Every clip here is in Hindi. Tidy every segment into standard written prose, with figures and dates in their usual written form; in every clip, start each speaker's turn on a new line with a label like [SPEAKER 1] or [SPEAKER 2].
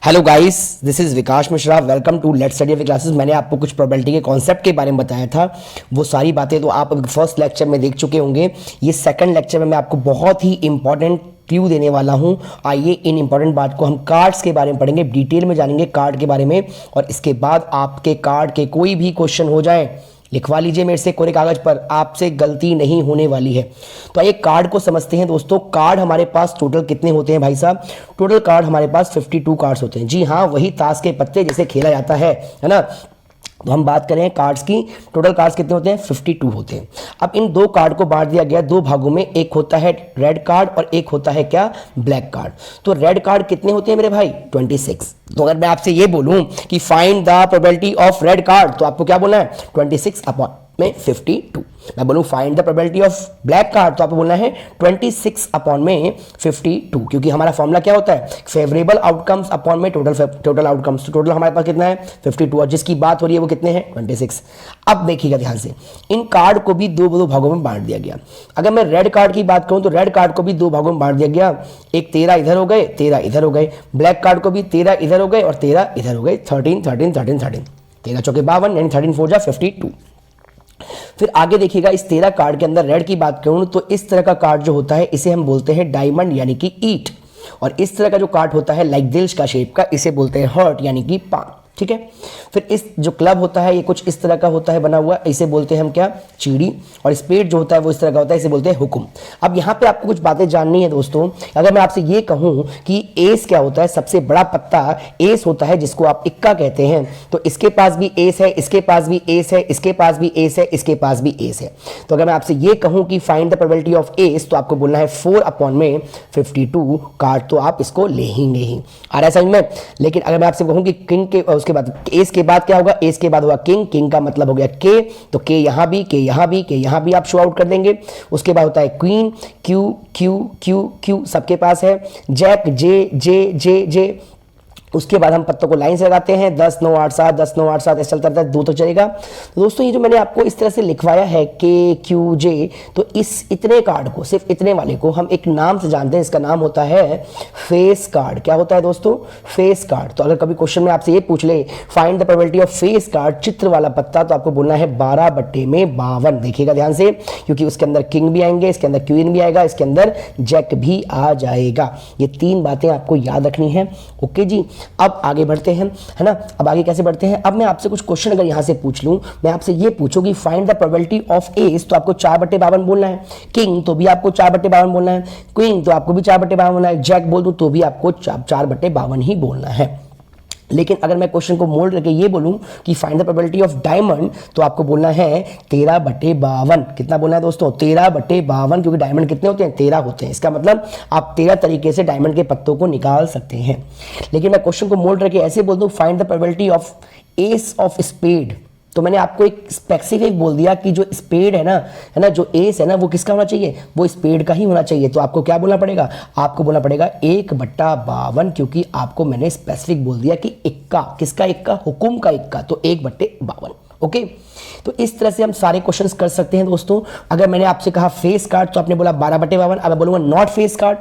[SPEAKER 1] Hello guys, this is Vikas Mishra. Welcome to let's study classes. मैंने आपको कुछ प्रोबेबिलिटी के कॉन्सेप्ट के बारे में बताया था। वो सारी बातें तो आप फर्स्ट लेक्चर में देख चुके होंगे। ये सेकंड लेक्चर में मैं आपको बहुत ही इंपॉर्टेंट क्लू देने वाला हूं। आइए इन इंपॉर्टेंट बात को हम कार्ड्स के बारे में पढ़ेंगे, डिटेल में जानेंगे कार्ड के बारे में, और इसके बाद आपके कार्ड के कोई भी क्वेश्चन हो जाए लिखवा लीजिए मेरे से कोरे कागज पर, आपसे गलती नहीं होने वाली है। तो आइए कार्ड को समझते हैं दोस्तों। कार्ड हमारे पास टोटल कितने होते हैं भाई साहब? टोटल कार्ड हमारे पास 52 कार्ड्स होते हैं। जी हाँ, वही ताश के पत्ते जैसे खेला जाता है ना। तो हम बात करें कार्ड्स की, टोटल कार्ड्स कितने होते हैं? 52 होते हैं। अब इन दो कार्ड को बांट दिया गया दो भागों में, एक होता है रेड कार्ड और एक होता है क्या? Black card. तो रेड कार्ड कितने होते हैं मेरे भाई? 26। तो अगर मैं आपसे ये बोलूं कि find the probability of red card, तो आपको क्या बोलना है? 26 अपॉन में 52। मैं बोलूं find the probability of black card, तो आपको बोलना है 26 अपॉन में 52, क्योंकि हमारा फॉर्मूला क्या होता है? फेवरेबल आउटकम्स अपॉन में टोटल आउटकम्स। तो टोटल हमारे पास कितना है? 52, और जिसकी बात हो रही है वो कितने हैं? 26। अब देखिएगा ध्यान से, इन कार्ड को भी दो भागों में बांट दिया गया। अगर मैं रेड कार्ड की बात करूं तो रेड कार्ड को भी दो भागों में बांट दिया गया। एक 13 इधर हो गए, 13 इधर हो गए। ब्लैक कार्ड को भी 13 इधर हो गए और 13 इधर हो गए। 13 13 13 13, 13 चौके 52, यानी 13 4 जा 52। फिर आगे देखिएगा, इस 13 कार्ड के अंदर रेड की बात करूं तो इस तरह का कार्ड जो होता है इसे हम बोलते हैं डायमंड यानी कि ईट, और इस तरह का जो कार्ड होता है लाइक दिल का शेप का, इसे बोलते हैं हर्ट यानी कि पान। ठीक है। फिर इस जो क्लब होता है ये कुछ इस तरह का होता है बना हुआ, इसे बोलते हैं हम क्या? चीड़ी। और स्पेड जो होता है वो इस तरह का होता है, इसे बोलते हैं हुक्म। अब यहाँ पे आपको कुछ बातें जाननी है दोस्तों। अगर मैं आपसे ये कहूँ कि एस क्या होता है, सबसे बड़ा पत्ता एस होता है जिसको आप इक्का कहते हैं, तो इसके पास भी एस है, इसके पास भी एस है, इसके पास भी एस है, इसके पास भी एस है। तो अगर मैं आपसे ये कहूँ कि find the probability of S, तो आपको बोलना है 4 अपॉन में 52 कार्ड, तो आप इसको लेंगे ही। आ रहा है समझ में? लेकिन अगर मैं आपसे कहूँ कि किंग के उसके बाद एस के बाद क्या होगा? एस के बाद होगा किंग, किंग का मतलब हो गया के, तो के यहां भी, के यहां भी, के यहां भी आप शो आउट कर देंगे। उसके बाद होता है queen, Q Q Q Q सबके पास है। जैक, जे जे जे जे। उसके बाद हम पत्तों को लाइन से लगाते हैं, 10 9 8 7, 10 9 8 7 ऐसा चलता रहता है, 2 तो चलेगा। तो दोस्तों ये जो मैंने आपको इस तरह से लिखवाया है के क्यू जे, तो इस इतने कार्ड को, सिर्फ इतने वाले को हम एक नाम से जानते हैं, इसका नाम होता है फेस कार्ड। क्या होता है दोस्तों? Face card. तो अगर कभी क्वेश्चन में आपसे ये पूछ ले find the probability of face card, चित्र वाला पत्ता, तो आपको बोलना है 12/52। देखिएगा ध्यान से, क्योंकि उसके अंदर किंग भी आएंगे, इसके अंदर क्वीन भी आएगा, इसके अंदर जैक भी आ जाएगा। ये 3 बातें आपको याद रखनी है। ओके जी। अब आगे बढ़ते हैं, है ना। अब आगे कैसे बढ़ते हैं? अब मैं आपसे कुछ क्वेश्चन अगर यहां से पूछ लूं, मैं आपसे ये पूछूं कि find the probability of S, तो आपको 4/52 बोलना है। किंग तो भी आपको 4/52 बोलना है। क्वीन तो आपको भी 4/52 बोलना है। जैक बोल दूं तो भी आपको 4/52 ही बोलना है। लेकिन अगर मैं क्वेश्चन को मोल्ड करके ये बोलूं कि find the probability of diamond, तो आपको बोलना है 13/52। कितना बोलना है दोस्तों? 13/52, क्योंकि डायमंड कितने होते हैं? 13 होते हैं। इसका मतलब आप 13 तरीके से डायमंड के पत्तों को निकाल सकते हैं। लेकिन मैं क्वेश्चन को मोल्ड करके ऐसे बोल दूं find the probability of ace of spade, तो मैंने आपको एक स्पेसिफिक बोल दिया कि जो स्पेड है ना, जो एस है ना, वो किसका होना चाहिए? वो स्पेड का ही होना चाहिए। तो आपको क्या बोलना पड़ेगा? आपको बोलना पड़ेगा 1/52, क्योंकि आपको मैंने स्पेसिफिक बोल दिया कि इक्का, किसका इक्का? हुकुम का इक्का, तो 1/52। ओके। तो इस तरह से हम सारे क्वेश्चंस कर सकते हैं दोस्तों। अगर मैंने आपसे कहा फेस कार्ड, तो आपने बोला 12/52। अब मैं बोलूंगा नॉट फेस कार्ड।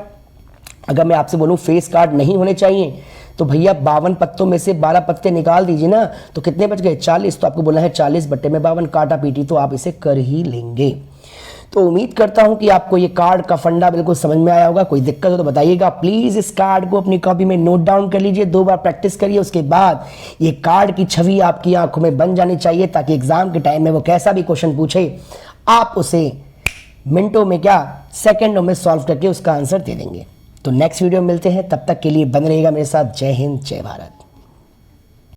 [SPEAKER 1] अगर मैं आपसे बोलूं फेस कार्ड नहीं होने चाहिए, तो भैया 52 पत्तों में से 12 पत्ते निकाल दीजिए ना, तो कितने बच गए? 40। तो आपको बोलना है 40/52, काटा पीटी तो आप इसे कर ही लेंगे। तो उम्मीद करता हूं कि आपको ये कार्ड का फंडा बिल्कुल समझ में आया होगा। कोई दिक्कत हो तो बताइएगा प्लीज। इस कार्ड को अपनी कॉपी में नोट डाउन कर लीजिए, 2 बार प्रैक्टिस करिए। उसके बाद ये कार्ड की छवि आपकी आंखों में बन जानी चाहिए, ताकि एग्जाम के टाइम में वो कैसा भी क्वेश्चन पूछे आप उसे मिनटों में, क्या सेकेंडों में सॉल्व करके उसका आंसर दे देंगे। तो नेक्स्ट वीडियो में मिलते हैं, तब तक के लिए बने रहिएगा मेरे साथ। जय हिंद, जय भारत।